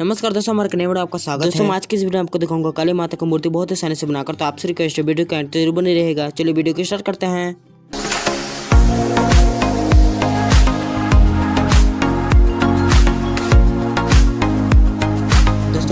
नमस्कार दोस्तों, हमारे नए वीडियो आपका स्वागत है। दोस्तों आज की इस वीडियो में आपको दिखाऊंगा काली माता की मूर्ति बहुत आसानी से बनाकर। तो आपसे रिक्वेस्ट है वीडियो का अंत जरूर बने रहेगा। चलिए वीडियो को स्टार्ट करते हैं।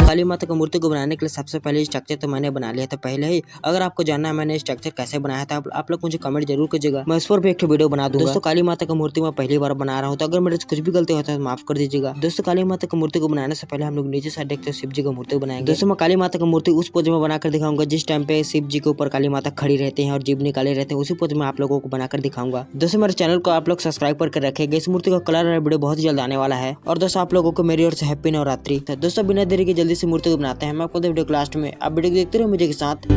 काली माता की मूर्ति को बनाने के लिए सबसे पहले स्ट्रक्चर तो मैंने बना लिया था पहले ही। अगर आपको जानना है मैंने स्ट्रक्चर कैसे बनाया था, आप लोग मुझे कमेंट जरूर कीजिएगा, मैं इस पर भी एक वीडियो बना दूंगा। दोस्तों काली माता की मूर्ति मैं पहली बार बना रहा हूँ, तो अगर मेरे से कुछ भी गलती होता है तो माफ कर दीजिएगा। दोस्तों काली माता की मूर्ति को बनाने से पहले हम लोग नीचे साइड देखते हैं शिव जी की मूर्ति बनाएंगे। दोस्तों मैं काली माता की मूर्ति उस पोज में बनाकर दिखाऊंगा जिस टाइम पे शिव जी के ऊपर काली माता खड़ी रहती है और जीभ निकाले रहते हैं, उसी पोज में आप लोगों को बनाकर दिखाऊंगा। दोस्तों मेरे चैनल को आप लोग सब्सक्राइब करके रखेंगे। इस मूर्ति का कलर वीडियो बहुत जल्द आने वाला है। और दोस्तों आप लोगों को मेरी ओर से हैप्पी नवरात्रि। तो दोस्तों बिना देरी के जल्दी से मूर्ति को बनाते हैं। मैं आपको वीडियो के लास्ट में आप वीडियो देखते रहो मुझे के साथ।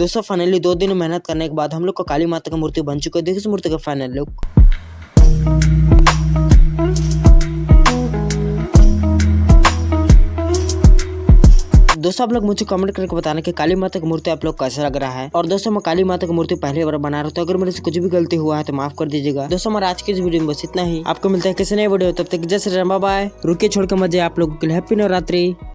दोस्तों फाइनली 2 दिन मेहनत करने के बाद हम लोग को काली माता का मूर्ति बन चुका है। देखिए इस मूर्ति का फाइनल लुक। दोस्तों आप लोग मुझे कमेंट करके बताना कि काली माता की मूर्ति आप लोग कैसा लग रहा है। और दोस्तों मैं काली माता की मूर्ति पहली बार बना रहा हूँ, तो अगर मेरे से कुछ भी गलती हुआ है तो माफ कर दीजिएगा। दोस्तों हमारा आज की इस वीडियो में बस इतना ही। आपको मिलता है किसी नए वीडियो, तब तक जय श्री राम, बाय बाय। रुकिए छोड़ के मजे आप लोगों के लिए हैप्पी नवरात्रि।